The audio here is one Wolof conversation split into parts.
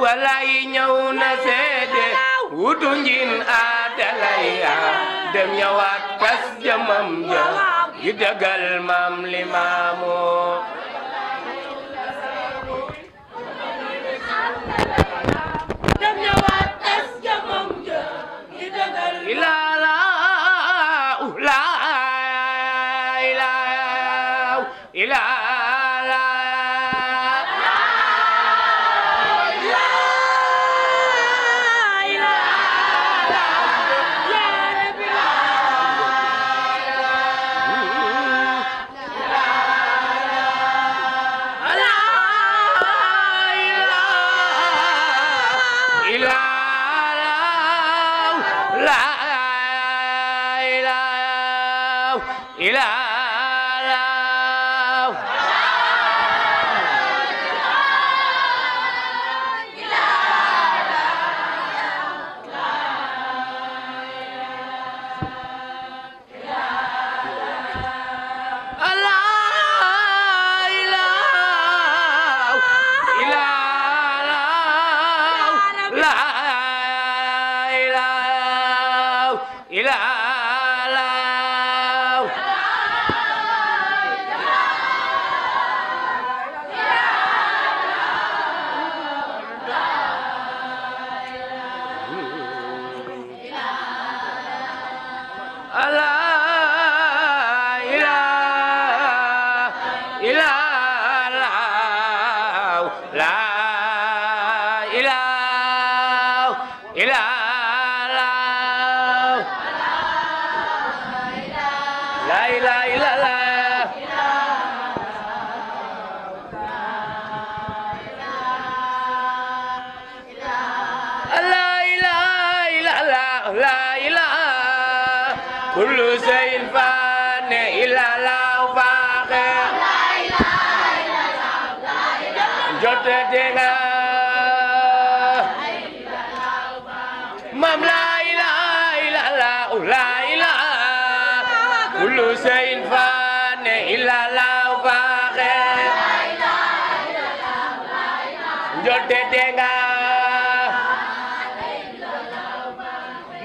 walay ñëw na seede wutu njin aadalaya dem ñëwaat tas jëmam ja yi dëggal maam Limaamu dem ñëwaat tas jëmam ja yi dëggal ilaala la ilaala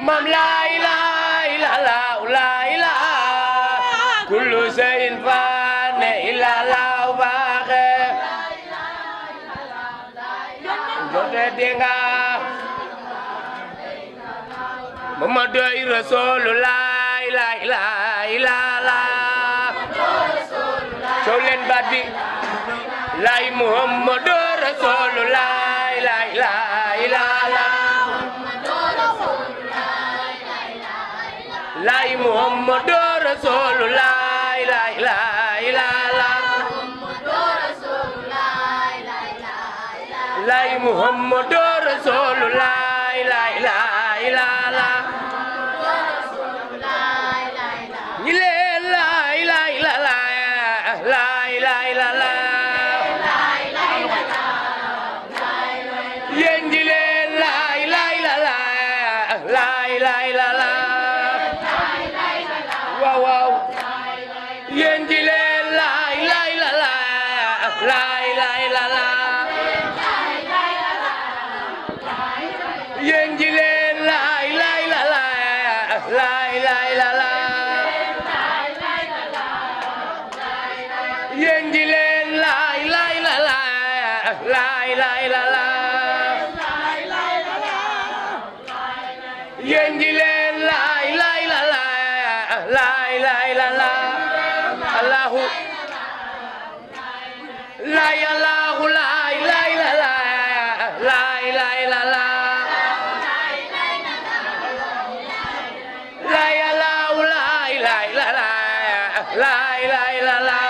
Mam la ilaha illallah la ilaha kullu shay'in fan illallah baaxe jote denga Muhammadu Rasulullah la ilaha illallah solen badi la Muhammadu Rasulullah la ilaha illallah la Muhammadu Rasulullah la ilaha illallah la Muhammadu Rasulullah la ilaha illallah la ilaha illallah la ilaha illallah yenjile la ilaha illallah la ilaha illallah yenjile la ilaha illallah la ilaha illallah yenjile la ilaha illallah la ilaha illallah yenjile la ilaha illallah la ilaha illallah yenjile la ilaha illallah la ilaha illallah Allahu la ilaha la ilaha illallah la ilaha illallah la ilaha la ilaha illallah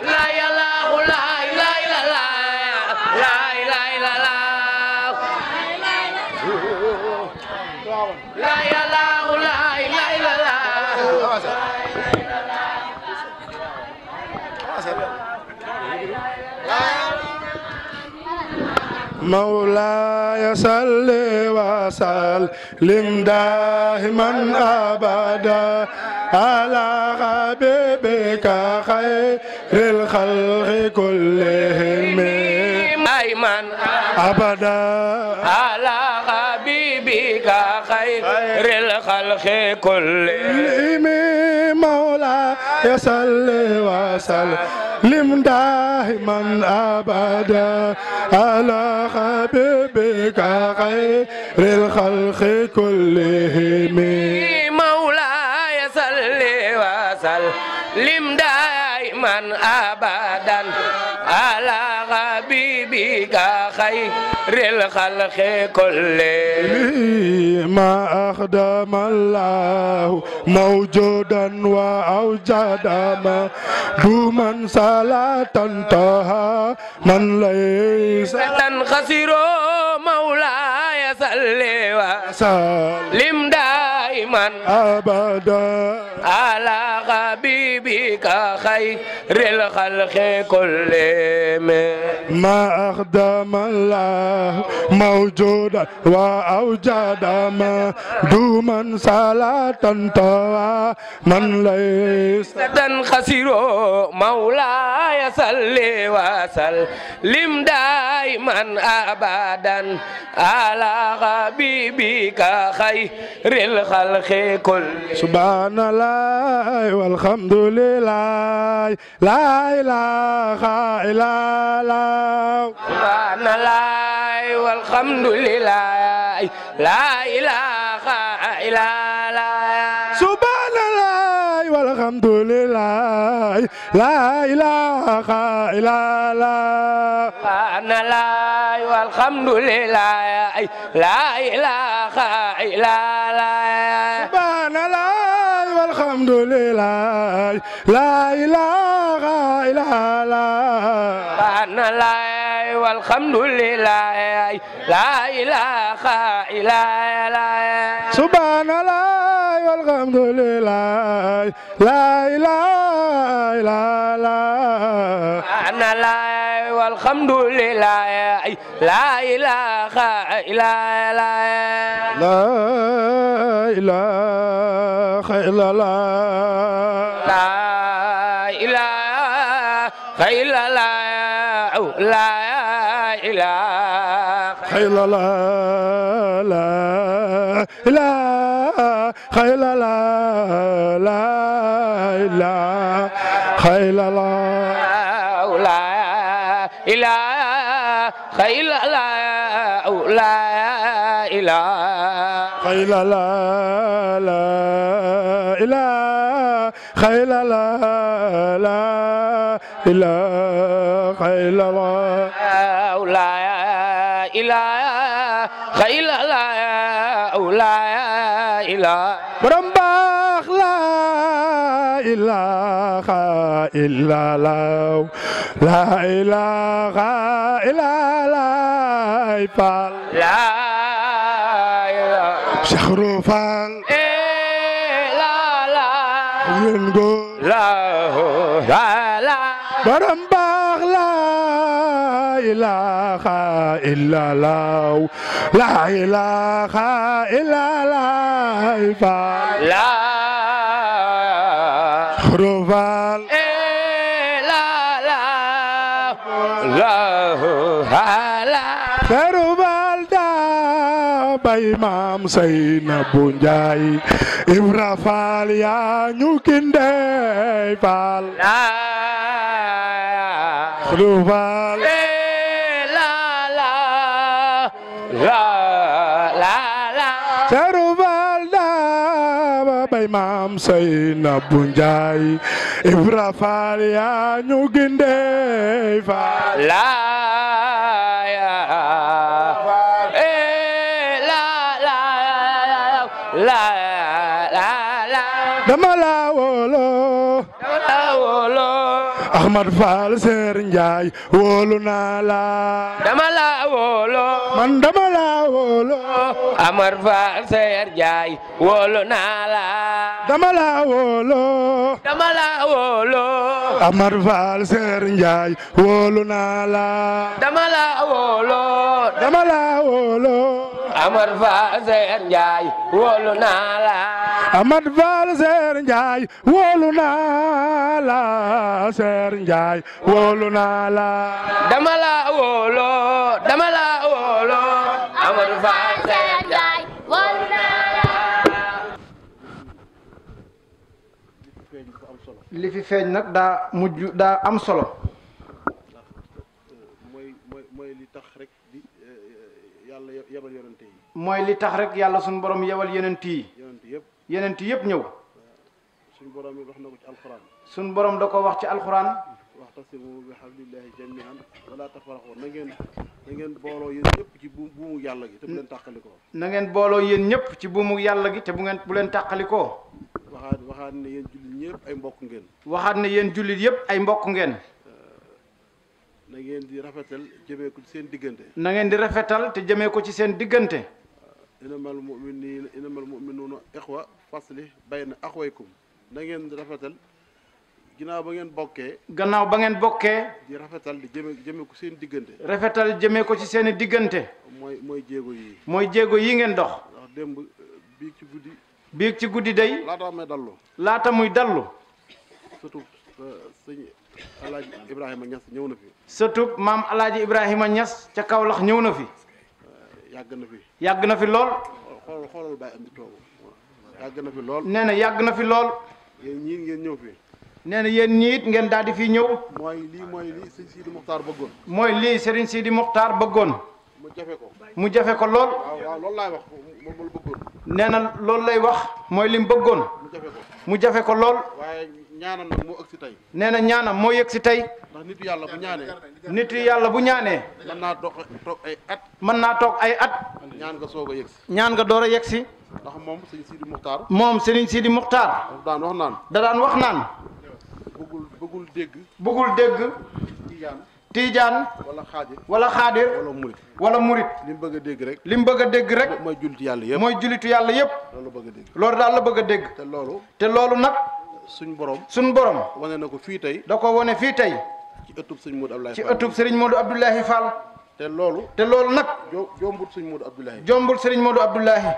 la ilaha illallah la ilaha la ilaha illallah la ilaha illallah la ilaha la ilaha illallah مولاي صل وسلم دائما ابدا على حبيبك خير الخلق كلهم أبدا على حبيبك خير الخلق كلهم مولاي صل وسلم دائما أبدا على حبيبك خير الخلق كلهم مولاي صل وسلم دائما أبدا على حبيبك خير الخلق كلهم ما أخدم الله موجودا وأوجد ما دوما صلاة طه من ليس خسر مولاي صل وسلم دائما أبدا على حبيبك خير الخلق كلهم ما أخدم الله موجودا وأوجد ما دوما صلاة طه من ليس خسر مولاي صل وسلم دائما أبدا على حبيبك خير الخلق كلهم سبحان الله والحمد لله لا إله إلا الله سبحان الله والحمد لله لا إله إلا الله سبحان الله والحمد لله لا إله إلا الله سبحان الله والحمد لله لا إله إلا الله سبحان الله والحمد لله لا إله إلا الله سبحان الله والحمد لله لا إله إلا الله سبحان الله والحمد لله لا إله إلا الله سبحان الله والحمد لله لا إله إلا الله لا إله إلا الله لا إله إلا الله لا إله إلا الله لا إله إلا الله لا إله إلا الله لا إله إلا الله لا إله إلا الله لا إله إلا الله لا إله إلا الله لا إله إلا الله لا إله borom baax la ilaha illa Allah la ilaha illa Allah Fall لا إله Cheikh Fall لا لا yéen go لا لا borom baax la ilaha illa Allah la ilaha illa Allah Fall لا Cheikh Fall لا لا لا لا Cheikh Fall da bay maam Seynabou Ndiaye Ibra Fall yaa ñu ginde Fall Cheikh Fall Cheikh Fall da bay maam Seynabou Ndiaye Ibra Fall yaa ñu ginde Fall dama la wolo Ahmad Fall Seer Ndiaye wóolu naa la dama la wóolu man dama la wóolu Amar Fall Seer Ndiaye wóolu naa la dama la wóolu dama la wóolu Amar Fall Seer Ndiaye wóolu naa la dama la wóolu dama la wóolu Amar Fall Seer Njaay wóolu naa la Amad Fall Seer Njaay wóolu naa la Seer Njaay wóolu naa la dama la wóolu Amar Fall Seer Njaay wóolu naa la li fi feeñ nag daa am solo mooy li tax rek di yàlla yebal yonente yi mooy li tax rek yàlla suñu borom yebal yonent yi yëpp ñëw suñu borom yi wax na ko ci alxuraan suñu borom da ko wax ci alxuraan waxtasimu bi hablillahi jami'an wala tafarraqu na ngeen booloo yéen ñëpp ci buumu yàlla gi te bu leen tàqalikoo na ngeen booloo yéen ñëpp ci buumu yàlla gi te bu leen tàqalikoo waxaat ne yéen jullit ñëpp ay mbokk ngeen waxaat ne yéen jullit yëpp ay mbokk ngeen na ngeen di rafetal jëmee ko ci seen diggante na ngeen di rafetal te jëmee ko ci seen diggante innamal mu'minuuna ixwa fasli bayna axwaykum na ngeen di rafetal gannaaw ba ngeen bokkee di rafetal di jëmee ko seen diggante rafetal jëmee ko ci seen diggante mooy jéego yi ngeen dox ndax démb biig ci guddi day laata muy dallu surtout sëñ Alaaji Ibrahima Niass ñëw na fi surtout maam Alaaji Ibrahima Niass ca Kaolack ñëw na fi yàgg na fi lool xoolal bàyyi am di toogu yàgg na fi lool nee na yàgg na fi lool yéen ñii ngeen ñëw fi nee na yéen ñiit ngeen daal di fii ñëw mooy lii sëñ Sidi Muxtaar bëggoon mooy lii Serigne Sidi Muxtaar bëggoon mu jafe ko lool waaw loolu laay wax moom la bëggoon nee na loolu lay wax mooy lim bëggoon mu jafe ko lool waaye ñaanam nag moo ëgg si tey nee na ñaanam moo yëg si tey ndax nitu yàlla bu ñaanee mën naa toog ay at mën naa toog ay at ñaan nga soog a yëg si ñaan nga door a yëg si ndax moom sëñ Sidi Muxtaar moom Serigne Sidi Muxtaar da daan wax naan bëggul dégg Tiijaan wala xaadir wala murit li mu bëgg a dégg rek mooy jullitu yàlla yëpp loolu daal la bëgg a dégg te loolu nag suñ borom wane na ko fii tey da ko wane fii tey ci ëttub sëñ Modou Abdoulaye ci ëttub Serigne Modou Abdoulaye Fall te loolu nag jombul sëñ Modou Abdoulaye jombul Serigne Modou Abdoulaye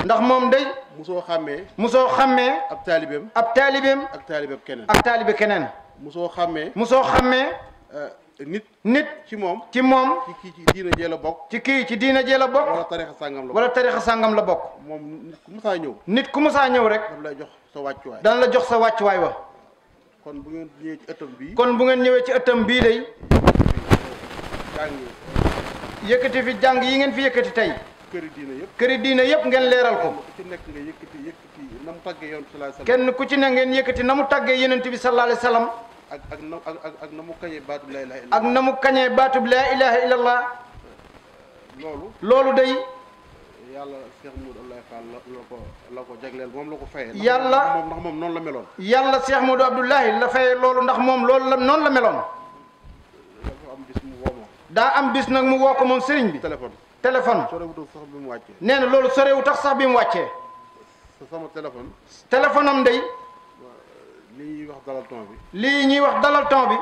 ndax moom day musoo xàmmee ab taalibeem ak taalibe keneen musoo xàmmee nit ci moom ci diina jee la bokk ci diina jee la bokk wala tarixa sàngam la bokk moom nit ku musaa ñëw rek dana la jox sa wàccuwaay wa kon bu ngeen ñëwee ci ëttam bii day yëkkati fi jàng yi ngeen fi yëkkati tey këri diina yëpp ngeen leeral ko kenn ku ci ne ngeen yëkkati na mu tàggee yonent bi sallallahu alayhi wa sallam ak na mu kañee baatub laa ilaaha illallah ak na mu kañee baatub laa ilaaha illallah loolu day yàlla Cheikh Modou Abdoulaye Fall la ko jagleel moom la ko fayee yàlla ndax moom noonu la meloon yàlla Cheikh Modou Abdoulaye la fayee loolu ndax moom loolu la noonu la meloon daa am bis nag mu woo ko moom sëriñ bi téléphone sorewutul sax bi mu wàccee nee na loolu sorewu tax sax bi mu wàccee sama téléphone am day lii ñuy wax dalal ton bi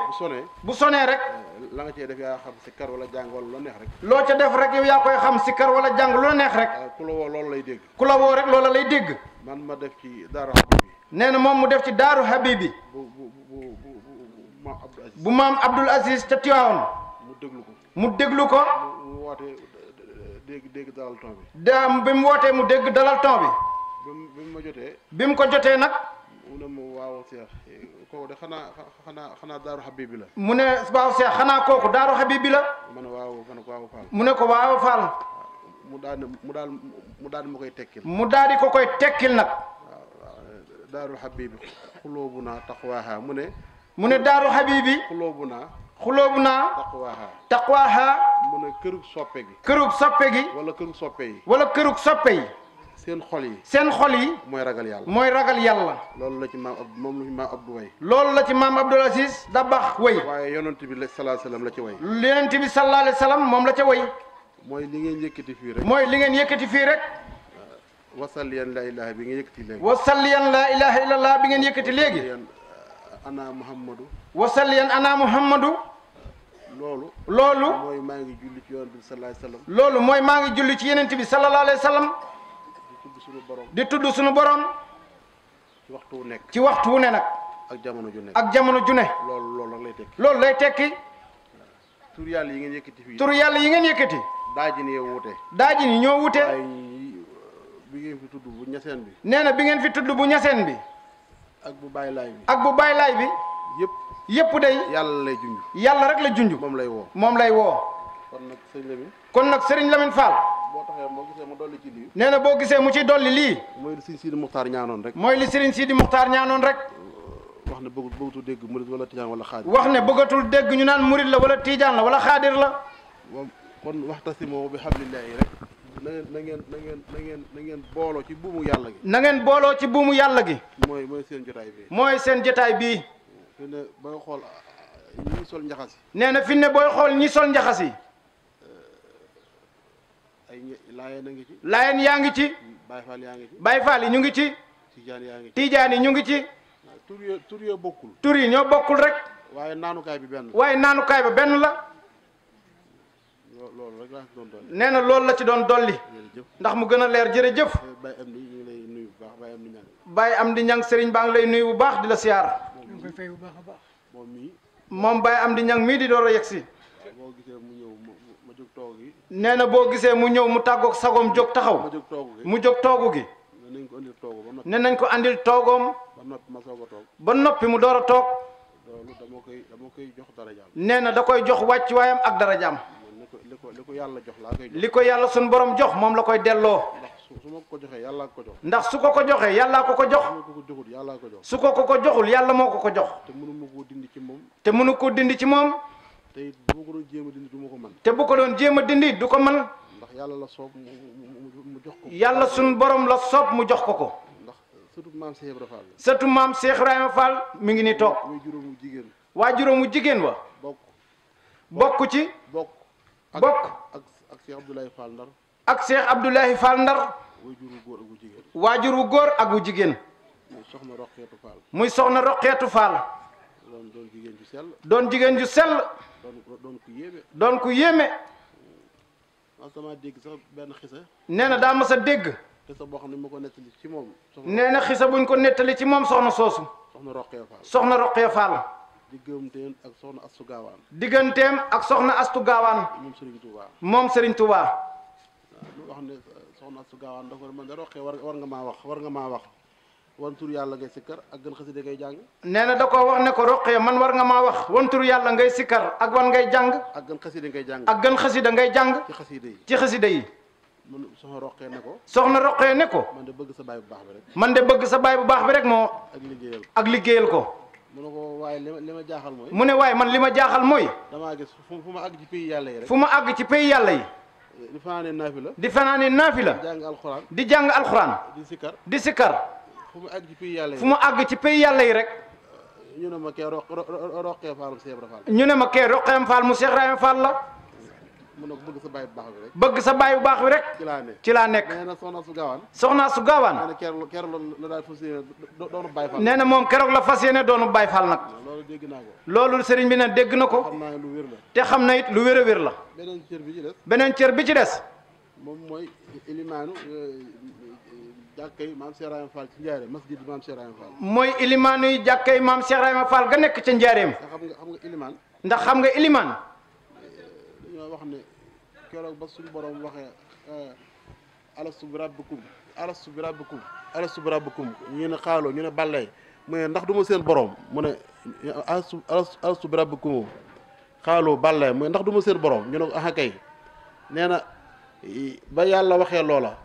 bu sonee rek la nga cee def yaa xam si kar wala jàng wala lu neex rek loo ca def rek yow yaa koy xam si kar wala jàng lu la neex rek ku la woo loolu lay dégg rek loola lay dégg man ma def ci daaru Habibi nee na moom mu def ci daaru Habibi bu maam Abdoul Aziz te Tiwaawoon mu déglu ko mu woote dégg dalal ton bi mu wootee mu dégg dalal ton bi mu ko jotee nag mu ne ma waaw Cheikh kooku de xanaa daaru Habibi la mu ne waaw Cheikh xanaa kooku daaru Habibi la ma ne waaw Fall mu ne ko waaw Fall mu daal ma koy tekkil mu daal di ko koy tekkil nag waaw daaru Habibi xulóobunaa taqwaaha mu ne daaru Habibi xulóobunaa taqwaaha mu ne kërug soppe gi wala kërug soppe yi seen xol yi mooy ragal yàlla loolu la ci maam Abdou way loolu la ci maam Abdoul Aziz Dabakh way waaye yonent bi sallallahu alayhi wasallam la ci way yonent bi sallallahu alayhi wasallam moom la ca way mooy li ngeen yëkkati fii rek wasalliyan laa ilaha bi ngeen yëkkati léegi wasalliyan laa ilaha illallah bi ngeen yëkkati léegi ana Muhammadu wasalliyan ana Muhammadu loolu mooy maa ngi julli ci yonent bi sallallahu alayhi wasallam. loolu mooy maa ngi julli ci yonent bi sallallahu alayhi wasallam. di tudd suñu borom. di tudd suñu borom. ci waxtu wu nekk. ci waxtu wu ne nag. ak jamono ju nekk. ak jamono ju ne. loolu nag lay tekki. loolu lay tekki. tur yàlla yi ngeen yëkkati fii. tur yàlla yi ngeen yëkkati. daaji ni yow wute. daaji ni ñoo wute. waaye bi ngeen fi tudd bu ñaseen bi. nee na bi ngeen fi tudd bu ñaseen bi. ak bu bàyyi laay bi. ak bu bàyyi laay bi. yëpp day. yàlla lay junj. yàlla rek la junj. moom lay woo. moom lay woo. kon nag sëñ Lamine. kon nag Serigne Lamine Fall. boo taxee moo gisee mu dolli ci lii. nee na boo gisee mu ci dolli lii. mooy li Serigne Sidi Muxtaar ñaanoon rek. mooy li Serigne Sidi Muxtaar ñaanoon rek. wax ne bëggatul dégg murid wala tijaan wala xaadir. wax ne bëggatul dégg ñu naan murid la wala tijaan la wala xaadir la. kon waxtasimoo bi hablillahi rek. na ngeen booloo ci buumu yàlla gi. na ngeen booloo ci buumu yàlla gi. mooy seen jotaay bii. mooy seen jotaay bii. fi ne ba nga xool ñi sol njaxas yi. nee na fi ne booy xool ñi sol njaxas yi. ay laayeen a ngi ci. laayeen yaa ngi ci. Baay Faal yaa ngi ci. Baay Faal yi ñu ngi ci. Tijaan yaa ngi ci. Tijaan yi ñu ngi ci. tur yoo bokkul. tur yi ñoo bokkul rek. waaye naanukaay bi benn. waaye naanukaay ba benn la. loolu rek laa ci doon dolli. nee na loolu la ci doon dolli. ndax mu gën a leer jërëjëf. Baye Amdi ñu ngi lay nuyu bu baax Baye Amdi ñang. Baye Amdi ñang Serigne baa ngi lay nuyu bu baax di la siyaar. ñu ngi koy fay bu baax a baax. moom Baye Amdi ñang mii di door a yegsi. boo gisee mu ñëw ma jóg toog gi. nee na boo gisee mu ñëw mu tàggoog sagoom jóg taxaw. ma jóg toogu gi. mu jóg toogu gi. nañ ko andil toogu ba noppi. ne nañ ko andil toogoom. ba noppi ma soog a toog. ba noppi mu door a toog. loolu dama koy jox darajaam. nee na da koy jox wàcc waayam ak darajaam. li ko yàlla jox laa koy jox. li ko yàlla suñu borom jox moom la koy delloo. ndax su ma ko joxee yàllaa ko jox. ndax su ko ko joxee yàllaa ko ko jox. su ma ko joxul yàllaa ko jox. su ko ko joxul yàlla moo ko ko jox. te mënu ma koo dindi ci moom. te mënu ko dindi ci moom. te it bu ko doon jéem a dindi du ma ko mën. te bu ko doon jéem a dindi du ko mën. ndax yàlla la soob mu jox ko. yàlla suñu borom la soob mu jox ko ko. ndax surtout maam Cheikh Ibrahima Fall. surtout maam Cheikh Ibrahima Fall mi ngi ni toog. muy juróomu jigéen. waa juróomu jigéen wa. bokk ci. bokk. ak Cheikh Abdoulaye Fall Ndar. ak Cheikh Abdoulaye Fall Ndar. waajur wu góor ak wu jigéen. waajur wu góor ak wu jigéen. muy soxna Roqeetu Fall. muy soxna Roqeetu Fall. doon jigéen ju sell. doon jigéen ju sell. doon ku yéeme. doon ku yéeme. man sama dégg sax benn xisa. nee na daa mas a dégg. xisa boo xam ne ma ko nettali ci moom. nee na xisa buñ ko nettali ci moom soxna soosu. soxna Roqee Fall. soxna Roqee Fall. digganteem ak soxna Astu Gaawaan. digganteem ak soxna Astu Gaawaan. moom Serigne Touba. moom Serigne Touba. lu wax ne soxna Astu Gaawaan dafa man de Roqee war nga maa wax wan tur yàlla ngay sikkar ak gën xasida ngay jàng. nee na da koo wax ne ko Roqee man war nga maa wax wan tur yàlla ngay sikkar ak wan ngay jàng. ak gën xasida ngay jàng. ak gën xasida ngay jàng. ci xasida yi. ci xasida yi. man soxna Roqee ne ko. soxna Roqee ne ko. man de bëgg sa baay bu baax bi rek. man de bëgg sa baay bu baax bi rek moo. ak liggéeyal ko. mu ne ko waaye li ma jaaxal mooy. mu ne waaye man li ma jaaxal mooy. damaa gis fu ma àgg ci pays yàlla yi rek. fu ma àgg ci pays yàlla yi. di fanaane naafi la. di fanaane naafi la. di jàng alxuraan. di jàng alxuraan. di sikkar. fu mu àgg ci pays yàlla yi. fu mu àgg ci pays yàlla yi rek. ñu ne ma kee Roqee Fall mu Cheikh Ibrahima Fall. ñu ne ma kee Roqee Fall mu Cheikh Ibrahima Fall la. mu ne ko bëgg sa baay bu baax bi rek. bëgg sa baay bu baax bi rek. ci laa nekk. nee na soxna su gaawaan. soxna su gaawaan. nee na keroog la daal fas yéene doonu Baay Fall. nee na moom keroog la fas yéene doonu Baay Fall nag. loolu dégg naa ko. loolu sëriñ bi ne dégg na ko. xam naa lu wér la. te xam na it lu wér a wér la. beneen cër bi ci des. beneen cër bi ci des. moom mooy ilimaanu jàkkay maam Cheikh Ibrahima Fall ci njaareem masjid maam Cheikh Ibrahima Fall. mooy ilimaanu yi jàkkay maam Cheikh Ibrahima Fall ga nekk ca njaareem. xam nga ilimaan. ndax xam nga ilimaan. dañoo wax ne keroog ba suñu borom waxee alastu bi rabbikum alastu bi rabbikum alastu bi rabbikum ñu ne xaaloo ñu ne bàllee mu ne ndax du ma seen borom mu ne alastu bi rabbikum xaaloo bàllee mu ne ndax du ma seen borom ñu ne ah kay nee na ba yàlla waxee loola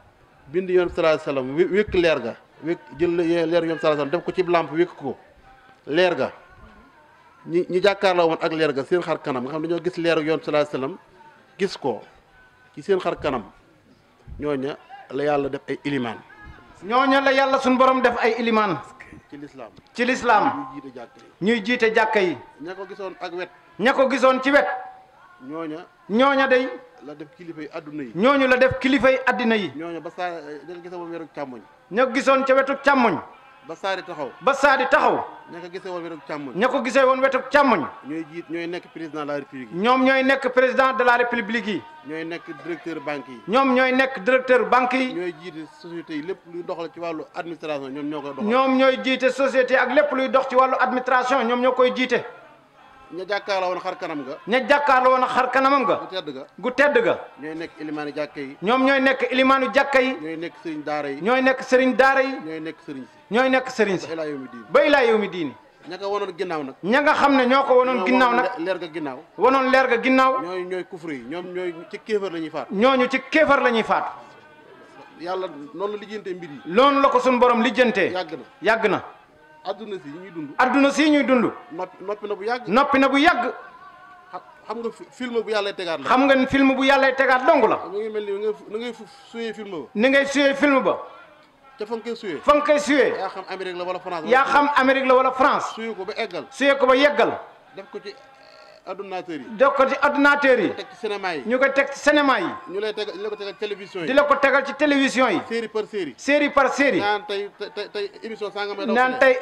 bind yoon sallallahu alayhi wasallam wékk leer ga wékk jël leer yoon sallallahu alayhi wasallam def ko ci lampe wékk ko leer ga ñi jàkkaarloo woon ak leer ga seen xar kanam nga xam dañoo gis leer yoon sallallahu alayhi wasallam gis ko ci seen xar kanam ñooña la yàlla def ay ilimaan. ñooña la yàlla suñu borom def ay ilimaan. ci lislaam. ci lislaam. ñuy jiite jàkka yi. ñuy jiite jàkka yi. ña ko gisoon ak wet. ña ko gisoon ci wet. ñooña day. la def kilifa yi adduna yi. ñooñu la def kilifa yi addina yi. ñooña ba saa ña ko gisoon wetu càmmoñ. ña gisoon ca wetu càmmoñ. ba saadi taxaw. ba saadi taxaw. ña ko gisee woon wetu càmmoñ. ña ko gisee woon wetu càmmoñ. ñooy nekk président de la république yi. ñoom ñooy nekk président de la république yi. ñooy nekk directeur banque yi. ñoom ñooy nekk directeur banque yi. ñooy jiite société yi lépp luy doxal ci wàllu administration ñoom ñoo koy doxal. ñoom ñooy jiite société ak lépp luy dox ci wàllu administration ñoom ñoo koy jiite. ña jàkkaarloo woon xar kanam ga. ña jàkkaarloo woon xar kanamam ga. gu tedd ga. gu tedd ga. ñooy nekk ilimaani jàkka yi. ñoom ñooy nekk ilimaanu jàkka yi. ñooy nekk sëriñ daara yi. ñooy nekk sëriñ daara yi. ñooy nekk sëriñ si. ñooy nekk sëriñ si. ba ilaa yawmi diin. ba ilaa yawmi diini. ña ko wonoon ginnaaw nag. ña nga xam ne ñoo ko wonoon ginnaaw nag. leer ga ginnaaw. wonoon leer ga ginnaaw. ñooy kufru yi ñoom ñooy ci kéefar la ñuy faat. ñooñu ci kéefar la ñuy faat. yàlla noonu la lijjantee mbir yi. loolu la ko suñu borom lijjantee. yàgg na yàgg na. adduna si ñuy dund. adduna si ñuy dund. noppi na bu yàgg. noppi na bu yàgg. xam nga film bu yàlla tegaat la. xam nga film bu yàlla tegaat dong la. mu ngi mel ni ngay suyee film ba. ni ngay suyee film ba. ca fa nga koy suyee. fa nga koy suyee. yaa xam Amérique la wala France. yaa xam Amérique la wala France. suyee ko ba eggal. suyee ko ba yeggal. def ko ci ordinateur yi. def ko ci ordinateur yi. teg ci cinéma yi. ñu koy teg ci cinéma yi. ñu lay tegal ko tegal télévision yi. di la ko tegal ci télévision yi. série par série. série par série. naan tey émission sangam mooy daw. naan tey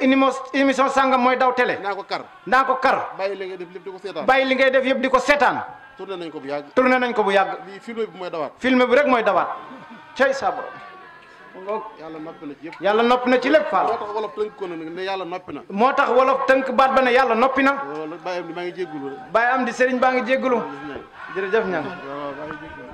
émission sangam mooy daw télé. naa ko kar. naa ko kar. bàyyi li ngay def lépp di ko seetaan. bàyyi li ngay def yëpp di ko seetaan. tourné nañ ko bu yàgg. tourné nañ ko bu yàgg. lii film bi mooy dawaat. film bi rek mooy dawaat. cay sa borom. yàlla noppi na ci yëpp. yàlla noppi na ci lépp Fall. moo tax wolof tënk ko nag ne yàlla noppi na. moo tax wolof tënk baat ba ne yàlla noppi na. loolu bàyyi am di maa ngi jéggulu. bàyyi am di sëriñ baa ngi jéggulu. jërëjëf ñaan. waaw maa ngi jéggulu.